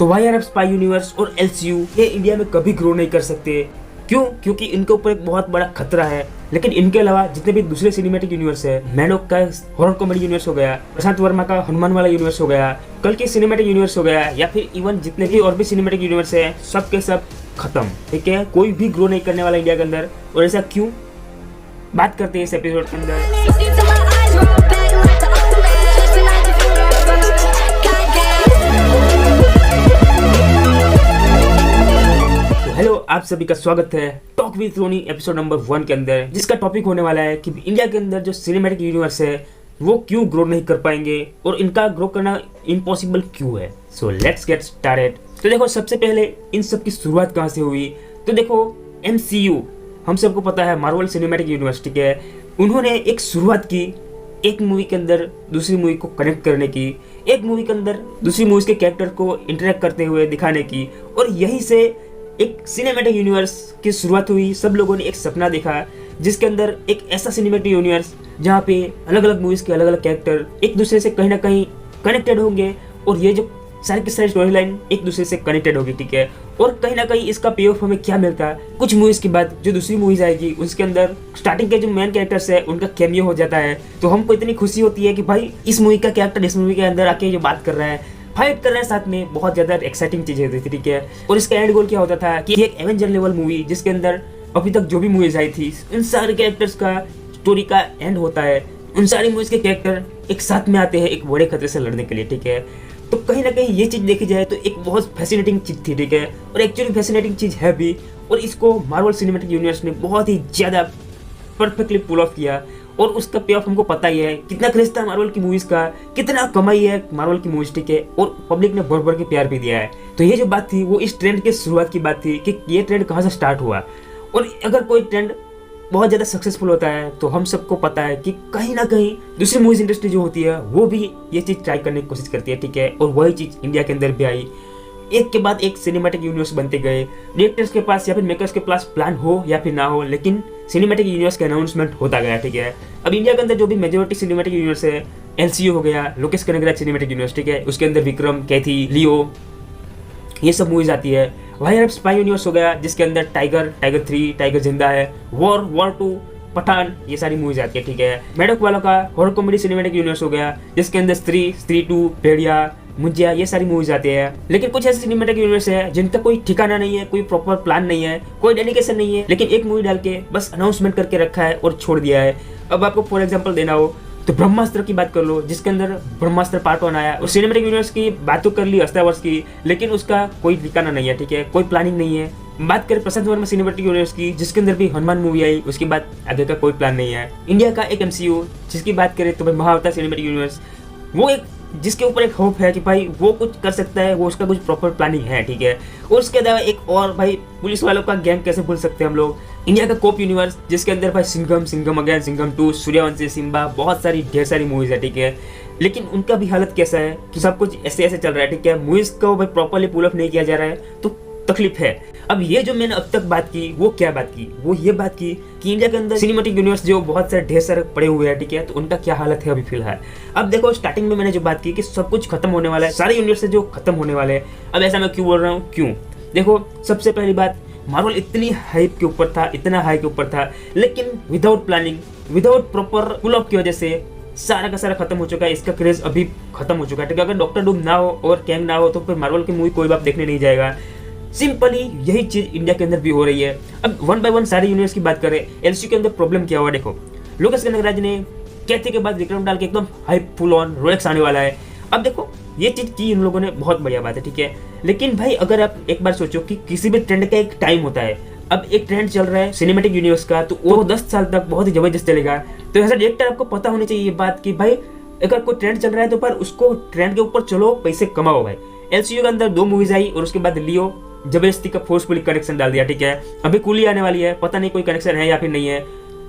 तो Y R F spy universe और LCU ये इंडिया में कभी ग्रो नहीं कर सकते। क्यों? क्योंकि इनके ऊपर एक बहुत बड़ा खतरा है। लेकिन इनके अलावा जितने भी दूसरे सिनेमैटिक यूनिवर्स है, मैनोक का हॉरर कॉमेडी यूनिवर्स हो गया, प्रशांत वर्मा का हनुमान वाला यूनिवर्स हो गया, कल की सिनेमैटिक यूनिवर्स हो गया, या फिर इवन जितने भी और भी सिनेमैटिक यूनिवर्स है, सब के सब खत्म। ठीक है, कोई भी ग्रो नहीं करने वाला इंडिया के अंदर। और ऐसा क्यों, बात करते हैं इस एपिसोड के अंदर। हेलो, आप सभी का स्वागत है talk with Ronny episode number 1 के अंदर, जिसका टॉपिक होने वाला है कि इंडिया के अंदर जो सिनेमैटिक यूनिवर्स है वो क्यों ग्रो नहीं कर पाएंगे और इनका ग्रो करना इम्पॉसिबल क्यों है। So let's get started. तो देखो, सबसे पहले इन सब की शुरुआत कहाँ से हुई। तो देखो, MCU हम सबको पता है, मार्वल सिनेमैटिक यूनिवर्स, ठीक है, उन्होंने एक शुरुआत की एक मूवी के अंदर दूसरी मूवी को कनेक्ट करने की, एक मूवी के अंदर दूसरी मूवीज के कैरेक्टर को इंटरेक्ट करते हुए दिखाने की, और यहीं से एक सिनेमैटिक यूनिवर्स की शुरुआत हुई। सब लोगों ने एक सपना देखा जिसके अंदर एक ऐसा सिनेमैटिक यूनिवर्स जहाँ पे अलग अलग मूवीज के अलग अलग कैरेक्टर एक दूसरे से कहीं ना कहीं कनेक्टेड होंगे, और ये जो सारी की सारी स्टोरी लाइन एक दूसरे से कनेक्टेड होगी। ठीक है, और कहीं ना कहीं इसका पे ऑफ हमें क्या मिलता है, कुछ मूवीज के बाद जो दूसरी मूवीज आएगी उसके अंदर स्टार्टिंग के जो मेन कैरेक्टर्स है उनका कैमियो हो जाता है, तो हमको इतनी खुशी होती है कि भाई इस मूवी का कैरेक्टर इस मूवी के अंदर आके जो बात कर रहा है, फाइट कर रहे हैं साथ में, बहुत ज्यादा एक्साइटिंग चीजें होती थी। ठीक है, और इसका एंड गोल क्या होता था कि एक एवेंजर लेवल मूवी जिसके अंदर अभी तक जो भी मूवीज आई थी उन सारे कैरेक्टर्स का स्टोरी का एंड होता है, उन सारी मूवीज के कैरेक्टर एक साथ में आते हैं एक बड़े खतरे से लड़ने के लिए। ठीक है, तो कहीं ना कहीं ये चीज देखी जाए तो एक बहुत फैसिनेटिंग चीज थी। ठीक है, और एक्चुअली फैसिनेटिंग चीज है भी, और इसको मार्वल सिनेमैटिक यूनिवर्स ने बहुत ही ज्यादा परफेक्टली पुल ऑफ किया, और उसका पे ऑफ हमको पता ही है। कितना क्रेज था मार्वल की मूवीज का, कितना कमाई है मार्वल की मूवीज। ठीक है, और पब्लिक ने भर भर के प्यार भी दिया है। तो ये जो बात थी वो इस ट्रेंड की शुरुआत की बात थी कि ये ट्रेंड कहाँ से स्टार्ट हुआ, और अगर कोई ट्रेंड बहुत ज़्यादा सक्सेसफुल होता है तो हम सबको पता है कि कहीं ना कहीं दूसरी मूवीज इंडस्ट्री जो होती है वो भी ये चीज़ ट्राई करने की कोशिश करती है। ठीक है, और वही चीज़ इंडिया के अंदर भी आई। एक के बाद एक सिनेमैटिक यूनिवर्स बनते गए, डायरेक्टर्स के पास या फिर मेकर्स के पास प्लान हो या फिर ना हो, लेकिन सिनेमैटिक यूनिवर्स का अनाउंसमेंट होता गया। ठीक है, अब इंडिया के अंदर जो भी मेजोरिटी सिनेमैटिक यूनिवर्स है, LCU हो गया, लोकेश कनगराज सिनेमैटिक यूनिवर्स, ठीक है, उसके अंदर विक्रम, कैथी, लियो, ये सब मूवीज आती है। Y R F spy universe हो गया जिसके अंदर टाइगर 3, टाइगर जिंदा है, वॉर 2, पठान, ये सारी मूवीज आती है। ठीक है, मैडोक वालों का हॉरर कॉमेडी सिनेमैटिक यूनिवर्स हो गया जिसके अंदर स्त्री 2, भेड़िया, मुंजिया, ये सारी मूवीज आती है। लेकिन कुछ ऐसे सिनेमैटिक यूनिवर्स है जिनका कोई ठिकाना नहीं है, कोई प्रॉपर प्लान नहीं है, कोई डेडिकेशन नहीं है, लेकिन एक मूवी डाल के बस अनाउंसमेंट करके रखा है और छोड़ दिया है। अब आपको फॉर एग्जांपल देना हो तो ब्रह्मास्त्र की बात कर लो, जिसके अंदर ब्रह्मास्त्र पार्ट 1 आया, उस सिनेमैटिक यूनिवर्स की बात तो कर ली अस्तावर्स की, लेकिन उसका कोई ठिकाना नहीं है। ठीक है, कोई प्लानिंग नहीं है। बात करें प्रशांत वर्मा सिनेमैटिक यूनिवर्स की, जिसके अंदर भी हनुमान मूवी आई, उसके बाद आगे का कोई प्लान नहीं है। इंडिया का एक MCU जिसकी बात करें तो भाई महाअवतार सिनेमैटिक यूनिवर्स, वो एक जिसके ऊपर एक होप है कि भाई वो कुछ कर सकता है, वो उसका कुछ प्रॉपर प्लानिंग है। ठीक है, और उसके अलावा एक और भाई पुलिस वालों का गैंग कैसे भूल सकते हैं हम लोग, इंडिया का कोप यूनिवर्स जिसके अंदर भाई सिंघम अगेन, सिंघम 2, सूर्यवंशी, सिम्बा, बहुत सारी ढेर सारी मूवीज है। ठीक है, लेकिन उनका भी हालत कैसा है कि सब कुछ ऐसे ऐसे चल रहा है। ठीक है, मूवीज को भाई प्रॉपरली पुल ऑफ नहीं किया जा रहा है, तो तकलीफ है। अब ये जो मैंने अब तक बात की वो क्या बात की, वो ये बात की कि इंडिया के अंदर सिनेमैटिक यूनिवर्स जो बहुत सारे ढेर सारे पड़े हुए हैं, ठीक है, तो उनका क्या हालत है अभी फिलहाल। अब देखो, स्टार्टिंग में मैंने जो बात की कि सब कुछ खत्म होने वाला है, सारे यूनिवर्स जो खत्म होने वाले हैं। अब ऐसा मैं क्यों बोल रहा हूँ, क्यों? देखो, सबसे पहली बात, मार्वल इतनी हाइप के ऊपर था, इतना हाई के ऊपर था, लेकिन without planning, without proper pull off की वजह से सारा का सारा खत्म हो चुका है। इसका क्रेज अभी खत्म हो चुका है। ठीक है, अगर डॉक्टर डूम ना हो और कैंग ना हो तो फिर मार्वल की मूवी कोई बात देखने नहीं जाएगा। सिंपली यही चीज इंडिया के अंदर भी हो रही है। अब 1 by 1 सारे यूनिवर्स की बात करें, LCU के अंदर प्रॉब्लम क्या हुआ, देखो, लोकेश कनगराज ने कैथी के बाद विक्रम डाल के एकदम हाइप फुल ऑन रोलेक्स आने वाला है। अब देखो, ये चीज की इन लोगों ने, बहुत बढ़िया बात है। ठीक है, लेकिन भाई अगर आप एक बार सोचो कि किसी भी ट्रेंड का एक टाइम होता है, अब एक ट्रेंड चल रहा है सिनेमैटिक यूनिवर्स का, तो वो 10 साल तक बहुत ही जबरदस्त चलेगा। तो ऐसा डायरेक्टर आपको पता होनी चाहिए ये बात कि भाई अगर कोई ट्रेंड चल रहा है तो पर उसको ट्रेंड के ऊपर चलो, पैसे कमाओ। भाई LCU के अंदर 2 मूवीज आई और उसके बाद लियो जबरदस्ती का फोर्सफुली कनेक्शन डाल दिया। ठीक है, अभी कूली आने वाली है, पता नहीं कोई कनेक्शन है या फिर नहीं है।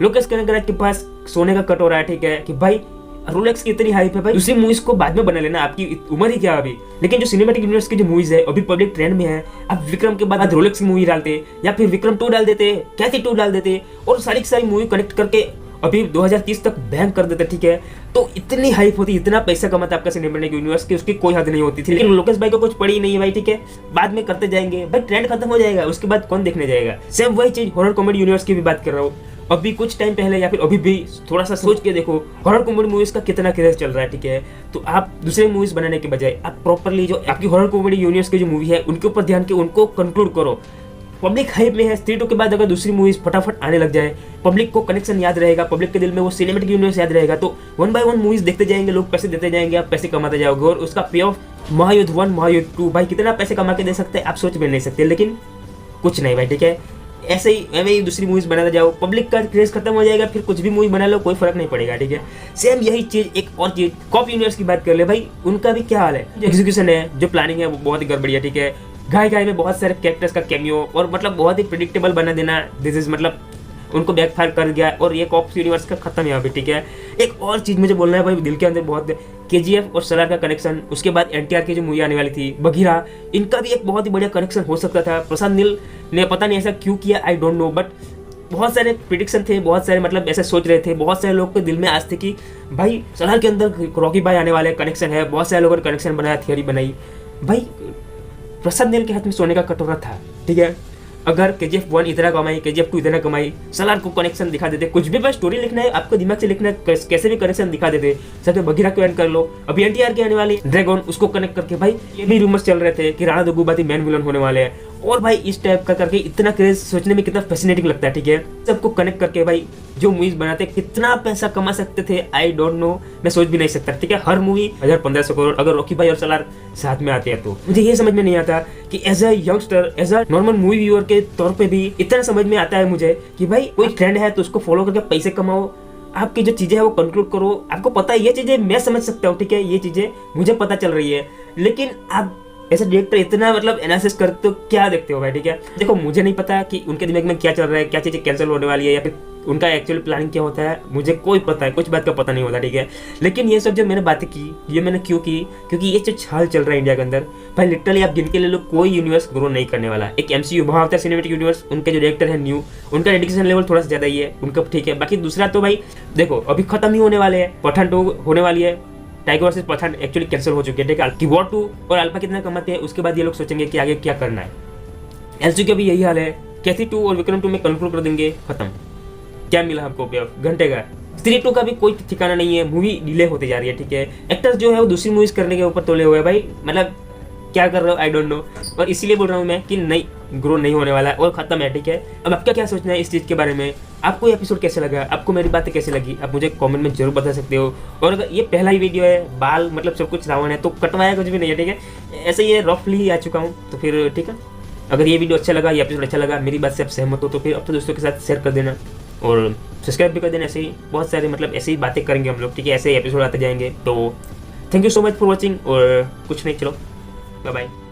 लोकेश कनगराज के पास सोने का कटोरा है। ठीक है, कि भाई रोलेक्स की इतनी हाइप है, भाई दूसरी मूवीज को बाद में बना लेना, आपकी उम्र ही क्या अभी। लेकिन जो सिनेमैटिक यूनिवर्स की जो मूवीज है अभी पब्लिक ट्रेंड में है, अब विक्रम के बाद रोलेक्स की मूवी डालते या फिर विक्रम 2 डाल देते, कैथी 2 डाल देते और सारी की सारी मूवी कनेक्ट करके अभी 2030 तक बैन कर देते, ठीक है, तो इतनी हाइप होती, इतना पैसा कमाता आपका सिनेमैटिक यूनिवर्स की उसकी कोई हद नहीं होती थी। लेकिन लोकेश भाई को कुछ पड़ी ही नहीं है भाई, ठीक है, बाद में करते जाएंगे भाई, ट्रेंड खत्म हो जाएगा, उसके बाद कौन देखने जाएगा। सेम वही चीज हॉरर कॉमेडी यूनिवर्स की भी बात कर रहा हूँ। अभी कुछ टाइम पहले या फिर अभी भी थोड़ा सा सोच के देखो हॉरर कॉमेडी मूवीज का कितना क्रेज चल रहा है, ठीक है, तो आप दूसरे मूवीज बनाने के बजाय आप प्रॉपरली जो आपकी हॉरर कॉमेडी यूनिवर्स की जो मूवी है उनके ऊपर ध्यान के उनको कंक्लूड करो। पब्लिक हाइप में है, स्त्री 2 के बाद अगर दूसरी मूवीज फटाफट आने लग जाए, पब्लिक को कनेक्शन याद रहेगा, पब्लिक के दिल में वो सिनेमैटिक यूनिवर्स याद रहेगा, तो 1 बाय 1 मूवीज देखते जाएंगे, लोग पैसे देते जाएंगे, आप पैसे कमाते जाओगे और उसका पे ऑफ महायुद्ध 1 महायुद्ध 2 भाई कितना पैसे कमा के दे सकते हैं आप सोच भी नहीं सकते। लेकिन कुछ नहीं भाई, ठीक है, ऐसे ही दूसरी मूवीज बनाते जाओ, पब्लिक का क्रेज खत्म हो जाएगा, फिर कुछ भी मूवी बना लो कोई फर्क नहीं पड़ेगा, ठीक है। सेम यही चीज एक और चीज कॉप यूनिवर्स की बात कर ले भाई, उनका भी क्या हाल है, जो एग्जीक्यूशन है, जो प्लानिंग है वो बहुत ही गड़बड़ी है, ठीक है। घाई में बहुत सारे कैरेक्टर्स का कैमियो और मतलब बहुत ही प्रिडिक्टेबल बना देना, दिस इज मतलब उनको बैकफायर कर गया और ये कॉप यूनिवर्स का खत्म यहाँ पे, ठीक है। एक और चीज मुझे बोलना है भाई, दिल के अंदर बहुत KGF और सलार का कनेक्शन, उसके बाद NTR की जो मूवी आने वाली थी बघीरा, इनका भी एक बहुत ही बढ़िया कनेक्शन हो सकता था। प्रशांत नील ने पता नहीं ऐसा क्यों किया, आई डोंट नो, बट बहुत सारे प्रिडिक्शन थे, बहुत सारे मतलब ऐसे सोच रहे थे, बहुत सारे लोग के दिल में आज थे कि भाई सलार के अंदर रॉकी भाई आने वाले, कनेक्शन है, बहुत सारे लोगों ने कनेक्शन बनाया, थियरी बनाई। भाई प्रशांत नील के हाथ में सोने का कटोरा था, ठीक है, अगर KGF 1 इतना कमाई, KGF 2 इतना कमाई, सलार को कनेक्शन दिखा देते, कुछ भी बस स्टोरी लिखना है आपको दिमाग से लिखना है, कैसे भी कनेक्शन दिखा देते, सबसे बघीरा को एंड कर लो। अभी NTR की आने वाली ड्रैगन, उसको कनेक्ट करके भाई ये भी रूमर्स चल रहे थे कि राणा दग्गूबाती मेन विलन होने वाले हैं, और भाई इस टाइप का करके इतना क्रेज सोचने में कितना फैसिनेटिंग लगता है, ठीक है। सबको कनेक्ट करके भाई जो मूवीज बनाते कितना पैसा कमा सकते थे, आई डोंट नो, मैं सोच भी नहीं सकता, ठीक है। हर मूवी 1000-1500 करोड़, अगर रॉकी भाई और सलार साथ में आते हैं तो मुझे ये समझ में नहीं आता कि as a youngster, as a normal movie viewer के तौर पे भी इतना समझ में आता है मुझे कि भाई कोई ट्रेंड है तो उसको फॉलो करके पैसे कमाओ, आपकी जो चीजें है वो कंक्लूड करो। आपको पता है ये चीजें मैं समझ सकता हूँ, ठीक है, ये चीजें मुझे पता चल रही है, लेकिन आप ऐसे डायरेक्टर इतना मतलब एनालिसिस करते हो, क्या देखते हो भाई, ठीक है। देखो मुझे नहीं पता कि उनके दिमाग में क्या चल रहा है, क्या चीजें कैंसिल होने वाली है या फिर उनका एक्चुअली प्लानिंग क्या होता है, मुझे कोई पता है, कुछ बात का पता नहीं होता, ठीक है। लेकिन ये सब जो मैंने बातें की, ये मैंने क्यों की, क्योंकि ये जो छाल चल रहा है इंडिया के अंदर भाई, लिटरली आप गिन के ले लो, कोई यूनिवर्स ग्रो नहीं करने वाला। एक MCU महाअवतार सिनेमैटिक यूनिवर्स, उनके जो डायरेक्टर है न्यू, उनका डेडिकेशन लेवल थोड़ा सा ज्यादा ही है उनका, ठीक है। बाकी दूसरा तो भाई देखो अभी खत्म ही होने वाले हैं, पठान 2 होने वाली है, Tiger versus Pathaan actually cancel हो चुकी है, ठीक है। कि वॉर 2 और अल्फा कितना कमाते हैं उसके बाद ये लोग सोचेंगे कि आगे क्या करना है। LCU का भी यही हाल है, कैथी 2 और विक्रम 2 में कंक्लूड कर देंगे, खत्म। क्या मिला हमको पे ऑफ घंटे का। स्त्री 2 का भी कोई ठिकाना नहीं है, मूवी डिले होती जा रही है, ठीक है। एक्टर्स जो है वो दूसरी मूवीज करने के ऊपर तोले हुए हैं भाई, मतलब क्या कर रहे हो आई डोंट नो, और इसीलिए बोल रहा हूँ मैं कि नहीं, ग्रो नहीं होने वाला है और खत्म है, ठीक है। अब आपका क्या सोचना है इस चीज़ के बारे में, आपको ये एपिसोड कैसे लगा, आपको मेरी बातें कैसे लगी, आप मुझे कमेंट में जरूर बता सकते हो। और अगर ये पहला ही वीडियो है, बाल मतलब सब कुछ रावण है, तो कटवाया कुछ भी नहीं है, ठीक है, ऐसे ये रफली ही आ चुका हूँ, तो फिर ठीक है। अगर ये वीडियो अच्छा लगा, ये एपिसोड अच्छा लगा, मेरी बात से आप सहमत हो तो फिर अपने दोस्तों के साथ शेयर कर देना और सब्सक्राइब भी कर देना। ऐसे ही बहुत सारे मतलब ऐसे ही बातें करेंगे हम लोग, ठीक है, ऐसे ही एपिसोड आते जाएंगे। तो thank you so much for watching, और कुछ नहीं, चलो बाय बाय।